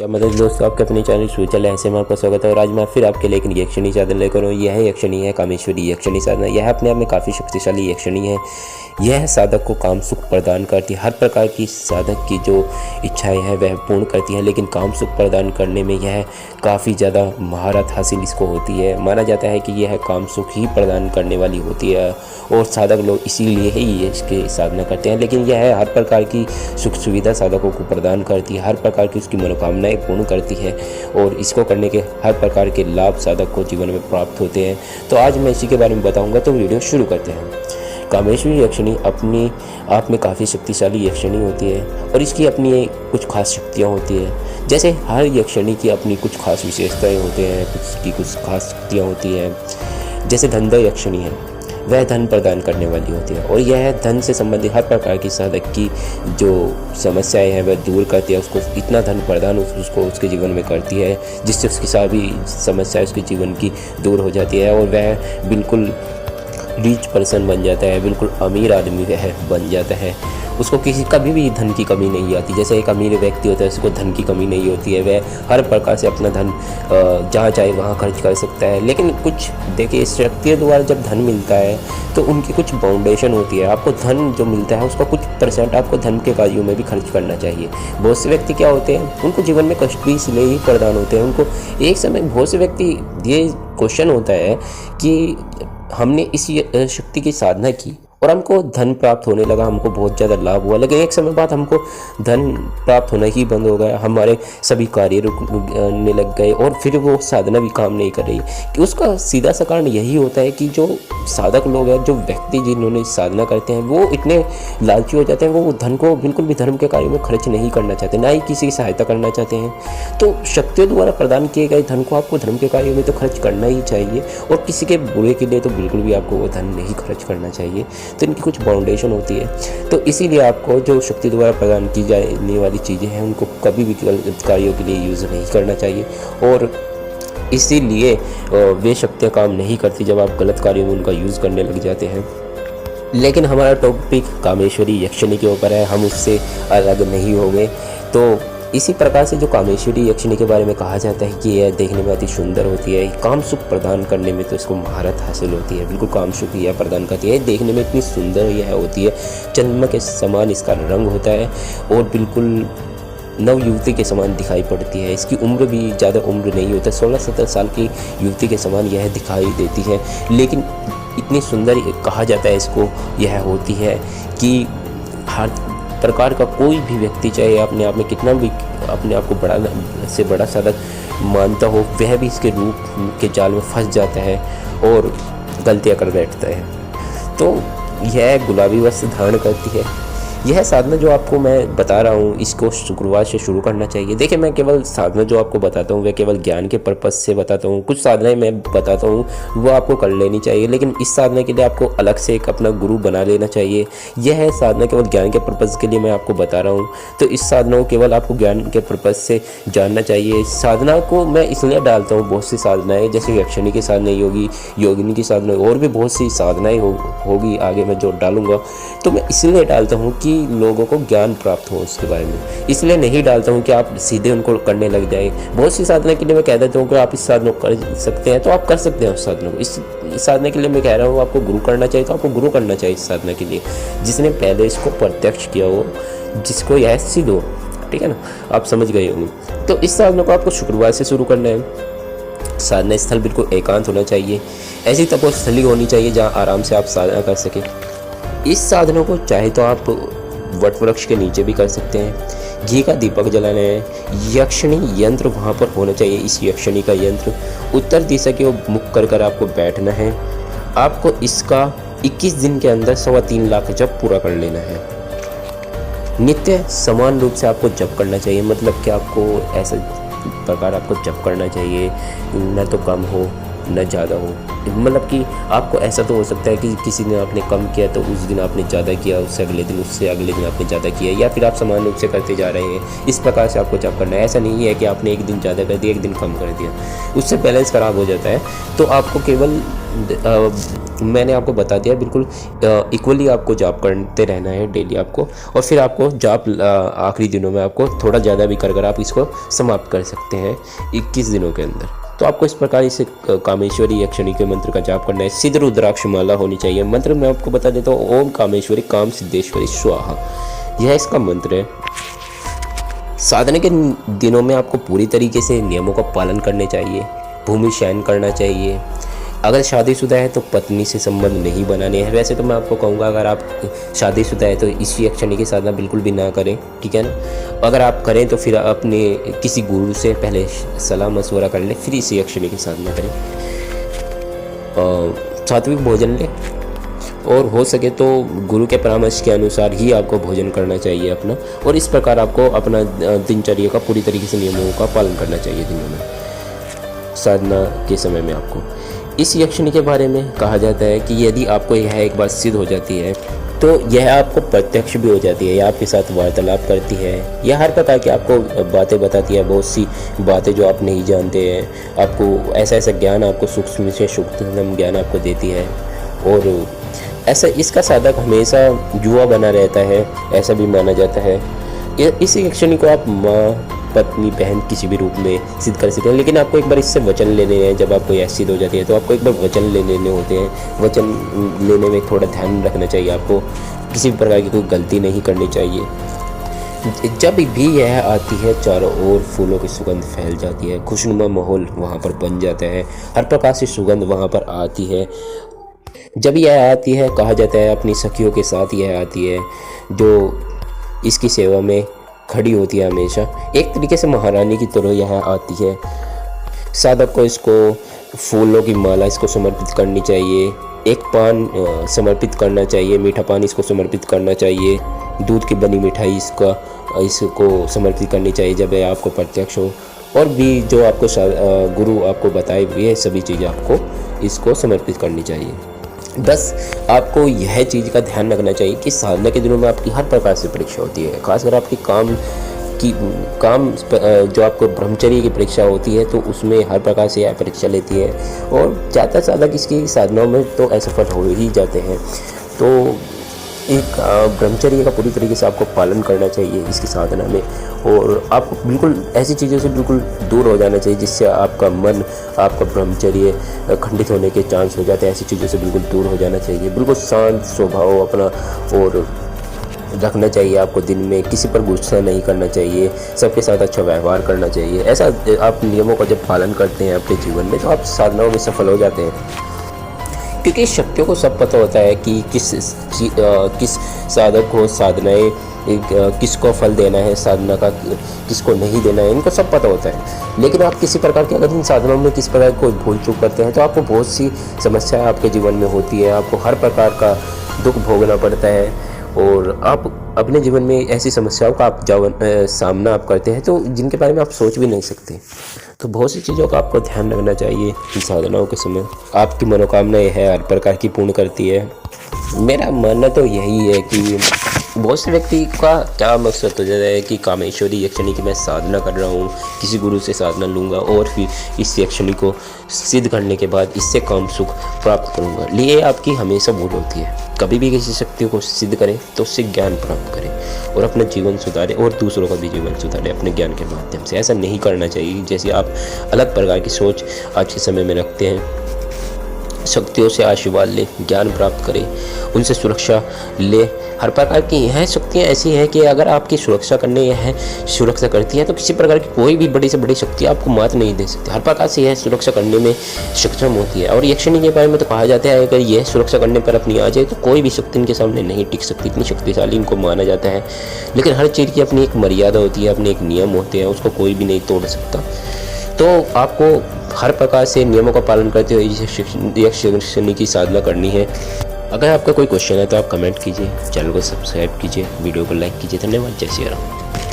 मतलब दोस्तों, आपके अपने चैनल फ्यूचर ऐसे में आपका स्वागत है। और आज मैं फिर आपके लिए एक यक्षिणी साधन लेकर हूँ। यह यक्षिणी है कामेश्वरी यक्षिणी साधना। यह अपने आप में काफ़ी शक्तिशाली यक्षिणी है। यह साधक को काम सुख प्रदान करती है। हर प्रकार की साधक की जो इच्छाएं हैं वह पूर्ण करती है, लेकिन काम सुख प्रदान करने में यह काफ़ी ज़्यादा महारत हासिल इसको होती है। माना जाता है कि यह काम सुख ही प्रदान करने वाली होती है और साधक लोग इसीलिए ही इसकी साधना करते हैं। लेकिन यह हर प्रकार की सुख सुविधा साधकों को प्रदान करती है, हर प्रकार की उसकी मनोकामनाएं पूर्ण करती है और इसको करने के हर प्रकार के लाभ साधक को जीवन में प्राप्त होते हैं। तो आज मैं इसी के बारे में बताऊंगा, तो वीडियो शुरू करते हैं। कामेश्वरी यक्षिणी अपने आप में काफ़ी शक्तिशाली यक्षिणी होती है और इसकी अपनी कुछ खास शक्तियाँ होती हैं। जैसे हर यक्षिणी की अपनी कुछ खास विशेषताएं होती हैं, कुछ खास शक्तियाँ होती हैं। जैसे धनदा यक्षिणी है, वह धन प्रदान करने वाली होती है और यह धन से संबंधित हर प्रकार की साधक की जो समस्याएं हैं वह दूर करती है। उसको इतना धन प्रदान उसको उसके जीवन में करती है जिससे उसकी सारी समस्याएं उसके जीवन की दूर हो जाती है और वह बिल्कुल रिच पर्सन बन जाता है, बिल्कुल अमीर आदमी वह बन जाता है। उसको किसी कभी भी धन की कमी नहीं आती। जैसे एक अमीर व्यक्ति होता है उसको धन की कमी नहीं होती है, वह हर प्रकार से अपना धन जहाँ चाहे वहाँ खर्च कर सकता है। लेकिन कुछ देखिए, शक्तियों द्वारा जब धन मिलता है तो उनकी कुछ बाउंडेशन होती है। आपको धन जो मिलता है उसका कुछ % आपको धन के कार्यों में भी खर्च करना चाहिए। बहुत से व्यक्ति क्या होते हैं, उनको जीवन में कष्ट भी इसलिए ही प्रदान होते हैं। उनको एक समय बहुत से व्यक्ति, ये क्वेश्चन होता है कि हमने इस शक्ति की साधना की और हमको धन प्राप्त होने लगा, हमको बहुत ज़्यादा लाभ हुआ, लेकिन एक समय बाद हमको धन प्राप्त होना ही बंद हो गया, हमारे सभी कार्य रुकने लग गए और फिर वो साधना भी काम नहीं कर रही। कि उसका सीधा सा कारण यही होता है कि जो साधक लोग हैं, जो व्यक्ति जिन्होंने साधना करते हैं, वो इतने लालची हो जाते हैं, वो धन को बिल्कुल भी धर्म के कार्यों में खर्च नहीं करना चाहते, ना ही किसी की सहायता करना चाहते हैं। तो शक्तियों द्वारा प्रदान किए गए धन को आपको धर्म के कार्यों में तो खर्च करना ही चाहिए और किसी के बुरे के लिए तो बिल्कुल भी आपको वो धन नहीं खर्च करना चाहिए। तो इनकी कुछ बाउंडेशन होती है। तो इसीलिए आपको जो शक्ति द्वारा प्रदान की जाने वाली चीज़ें हैं उनको कभी भी गलत कार्यों के लिए यूज़ नहीं करना चाहिए और इसीलिए वे शक्तियाँ काम नहीं करती जब आप गलत कार्यों में उनका यूज़ करने लग जाते हैं। लेकिन हमारा टॉपिक कामेश्वरी यक्षिणी के ऊपर है, हम उससे अलग नहीं होंगे। तो इसी प्रकार से जो कामेश्वरी यक्षिणी के बारे में कहा जाता है कि यह देखने में अति सुंदर होती है, काम सुख प्रदान करने में तो इसको महारत हासिल होती है, बिल्कुल काम सुख यह प्रदान करती है। देखने में इतनी सुंदर यह होती है, चंद्रमा के समान इसका रंग होता है और बिल्कुल नव युवती के समान दिखाई पड़ती है। इसकी उम्र भी ज़्यादा उम्र नहीं होता, 16-17 साल की युवती के समान यह दिखाई देती है। लेकिन इतनी सुंदर कहा जाता है इसको यह होती है कि हर प्रकार का कोई भी व्यक्ति, चाहे अपने आप में कितना भी अपने आप को बड़ा से बड़ा साधक मानता हो, वह भी इसके रूप के जाल में फंस जाता है और गलतियां कर बैठता है। तो यह गुलाबी वस्त्र धारण करती है। यह साधना जो आपको मैं बता रहा हूँ, इसको शुक्रवार से शुरू करना चाहिए। देखिए, मैं केवल साधना जो आपको बताता हूँ वह केवल ज्ञान के पर्पज़ से बताता हूँ। कुछ साधनाएं मैं बताता हूँ वो आपको कर लेनी चाहिए, लेकिन इस साधना के लिए आपको अलग से एक अपना गुरु बना लेना चाहिए। यह है साधना केवल ज्ञान के पर्पज़ के लिए मैं आपको बता रहा हूँ। तो इस साधना को केवल आपको ज्ञान के पर्पज़ से जानना चाहिए। साधना को मैं इसलिए डालता हूँ, बहुत सी साधनाएँ जैसे यक्षिणी की साधना होगी, योगिनी की साधना और भी बहुत सी साधनाएँ होगी आगे मैं जो डालूँगा। तो मैं इसलिए डालता हूँ कि लोगों को ज्ञान प्राप्त हो उसके बारे में, इसलिए नहीं डालता हूँ कि आप सीधे उनको करने लग जाए। बहुत सी साधना के लिए मैं कह देता हूँ कि आप इस साधना को कर सकते हैं तो आप कर सकते हैं उस साधना को। इस साधना के लिए मैं कह रहा हूँ आपको गुरु करना चाहिए तो आपको गुरु करना चाहिए इस साधना के लिए, जिसने पहले इसको प्रत्यक्ष किया हो, जिसको यह सिद्ध हो। ठीक है ना, आप समझ गए होंगे। तो इस साधना को आपको शुक्रवार से शुरू करना है। साधना स्थल बिल्कुल एकांत होना चाहिए, ऐसी तपोस्थली होनी चाहिए जहाँ आराम से आप साधना कर सकें। इस साधना को चाहे तो आप वट वृक्ष के नीचे भी कर सकते हैं। घी का दीपक जलाना है। यक्षिणी यंत्र वहाँ पर होना चाहिए। इस यक्षिणी का यंत्र उत्तर दिशा की ओर मुख कर कर आपको बैठना है। आपको इसका 21 दिन के अंदर 3.25 लाख जप पूरा कर लेना है। नित्य समान रूप से आपको जप करना चाहिए, मतलब कि आपको ऐसा प्रकार आपको जप करना चाहिए, न तो कम हो न ज़्यादा हो। मतलब कि आपको ऐसा तो हो सकता है कि किसी ने आपने कम किया तो उस दिन आपने ज़्यादा किया, उससे अगले दिन आपने ज़्यादा किया, या फिर आप समान रूप से करते जा रहे हैं। इस प्रकार से आपको जप करना है। ऐसा नहीं है कि आपने एक दिन ज़्यादा कर दिया एक दिन कम कर दिया, उससे बैलेंस ख़राब हो जाता है। तो आपको केवल मैंने आपको बता दिया, बिल्कुल इक्वली आपको जॉब करते रहना है डेली आपको, और फिर आपको जॉब आखिरी दिनों में आपको थोड़ा ज़्यादा भी कर आप इसको समाप्त कर सकते हैं 21 दिनों के अंदर। तो आपको इस प्रकार इस कामेश्वरी यक्षिणी के मंत्र का जाप करना है। सिद्ध रुद्राक्ष माला होनी चाहिए। मंत्र मैं आपको बता देता हूँ, ओम कामेश्वरी काम सिद्धेश्वरी स्वाहा, यह इसका मंत्र है। साधना के दिनों में आपको पूरी तरीके से नियमों का पालन करने चाहिए, भूमि शयन करना चाहिए। अगर शादीशुदा है तो पत्नी से संबंध नहीं बनाने हैं। वैसे तो मैं आपको कहूँगा अगर आप शादीशुदा है तो इसी यक्षिणी की साधना बिल्कुल भी ना करें, ठीक है ना। अगर आप करें तो फिर अपने किसी गुरु से पहले सलाह मशवरा कर लें, फिर इसी यक्षिणी की साधना करें। सात्विक भोजन लें, और हो सके तो गुरु के परामर्श के अनुसार ही आपको भोजन करना चाहिए अपना, और इस प्रकार आपको अपना दिनचर्या का पूरी तरीके से नियमों का पालन करना चाहिए दिनों में, साधना के समय में। आपको इस यक्षिणी के बारे में कहा जाता है कि यदि आपको यह एक बात सिद्ध हो जाती है तो यह आपको प्रत्यक्ष भी हो जाती है, यह आपके साथ वार्तालाप करती है, यह हर प्रकार की आपको बातें बताती है, बहुत सी बातें जो आप नहीं जानते हैं, आपको ऐसा ऐसा ज्ञान, आपको सूक्ष्म से सूक्ष्मतम ज्ञान आपको देती है। और ऐसा इसका साधक हमेशा युवा बना रहता है, ऐसा भी माना जाता है। इस यक्षिणी को आप माँ, पत्नी, बहन किसी भी रूप में सिद्ध कर सकते हैं, लेकिन आपको एक बार इससे वचन लेने हैं। जब आपको यह सिद्ध हो जाती है तो आपको एक बार वचन लेने होते हैं। वचन लेने में थोड़ा ध्यान रखना चाहिए, आपको किसी भी प्रकार की कोई गलती नहीं करनी चाहिए। जब भी यह आती है चारों ओर फूलों की सुगंध फैल जाती है, खुशनुमा माहौल वहाँ पर बन जाता है, हर प्रकार से सुगंध वहाँ पर आती है। जब यह आती है कहा जाता है अपनी सखियों के साथ यह आती है, जो इसकी सेवा में खड़ी होती है हमेशा। एक तरीके से महारानी की तरह यह आती है। साधक को इसको फूलों की माला इसको समर्पित करनी चाहिए, एक पान समर्पित करना चाहिए, मीठा पान इसको समर्पित करना चाहिए, दूध की बनी मिठाई इसको समर्पित करनी चाहिए जब यह आपको प्रत्यक्ष हो, और भी जो आपको गुरु आपको बताए ये सभी चीज़ें आपको इसको समर्पित करनी चाहिए। बस आपको यह चीज़ का ध्यान रखना चाहिए कि साधना के दिनों में आपकी हर प्रकार से परीक्षा होती है, खासकर आपकी काम जो आपको ब्रह्मचर्य की परीक्षा होती है तो उसमें हर प्रकार से यह परीक्षा लेती है, और ज़्यादा साधक इसकी साधनाओं में तो असफल हो ही जाते हैं। तो एक ब्रह्मचर्य का पूरी तरीके से आपको पालन करना चाहिए इसकी साधना में, और आपको बिल्कुल ऐसी चीज़ों से बिल्कुल दूर हो जाना चाहिए जिससे आपका मन, आपका ब्रह्मचर्य खंडित होने के चांस हो जाते हैं। ऐसी चीज़ों से बिल्कुल दूर हो जाना चाहिए, बिल्कुल शांत स्वभाव अपना और रखना चाहिए। आपको दिन में किसी पर गुस्सा नहीं करना चाहिए, सबके साथ अच्छा व्यवहार करना चाहिए। ऐसा आप नियमों का जब पालन करते हैं अपने जीवन में तो आप साधनाओं में सफल हो जाते हैं, क्योंकि शक्तियों को सब पता होता है कि किस साधक को साधनाएं किसको फल देना है, साधना का किसको नहीं देना है, इनको सब पता होता है। लेकिन आप किसी प्रकार की अगर इन साधनों में किस प्रकार कोई भूल चूक करते हैं तो आपको बहुत सी समस्याएं आपके जीवन में होती है, आपको हर प्रकार का दुख भोगना पड़ता है, और आप अपने जीवन में ऐसी समस्याओं का सामना आप करते हैं तो जिनके बारे में आप सोच भी नहीं सकते। तो बहुत सी चीज़ों का आपको ध्यान रखना चाहिए इन साधनाओं के समय। आपकी मनोकामना यह है हर प्रकार की पूर्ण करती है। मेरा मानना तो यही है कि बहुत से व्यक्ति का क्या मकसद हो जाता है कि कामेश्वरी यक्षिणी की मैं साधना कर रहा हूँ, किसी गुरु से साधना लूँगा और फिर इस यक्षिणी को सिद्ध करने के बाद इससे काम सुख प्राप्त करूँगा। लिए आपकी हमेशा भूल होती है। कभी भी किसी शक्ति को सिद्ध करें तो उससे ज्ञान प्राप्त करें और अपना जीवन सुधारें और दूसरों का भी जीवन सुधारें अपने ज्ञान के माध्यम से। ऐसा नहीं करना चाहिए जैसे आप अलग प्रकार की सोच आज के समय में रखते हैं। शक्तियों से आशीर्वाद ले, ज्ञान प्राप्त करें, उनसे सुरक्षा ले। हर प्रकार की यह शक्तियाँ ऐसी हैं कि अगर आपकी सुरक्षा करती है तो किसी प्रकार की कोई भी बड़ी से बड़ी शक्ति आपको मात नहीं दे सकती। हर प्रकार से यह सुरक्षा करने में सक्षम होती है। और यक्षिणी के बारे में तो कहा जाता है अगर यह सुरक्षा करने पर अपनी आ जाए तो कोई भी शक्ति इनके सामने नहीं टिक सकती, इतनी शक्तिशाली इनको माना जाता है। लेकिन हर चीज़ की अपनी एक मर्यादा होती है, अपने एक नियम होते हैं, उसको कोई भी नहीं तोड़ सकता। तो आपको हर प्रकार से नियमों का पालन करते हुए यक्षिणी की साधना करनी है। अगर आपका कोई क्वेश्चन है तो आप कमेंट कीजिए, चैनल को सब्सक्राइब कीजिए, वीडियो को लाइक कीजिए। धन्यवाद। जय श्री राम।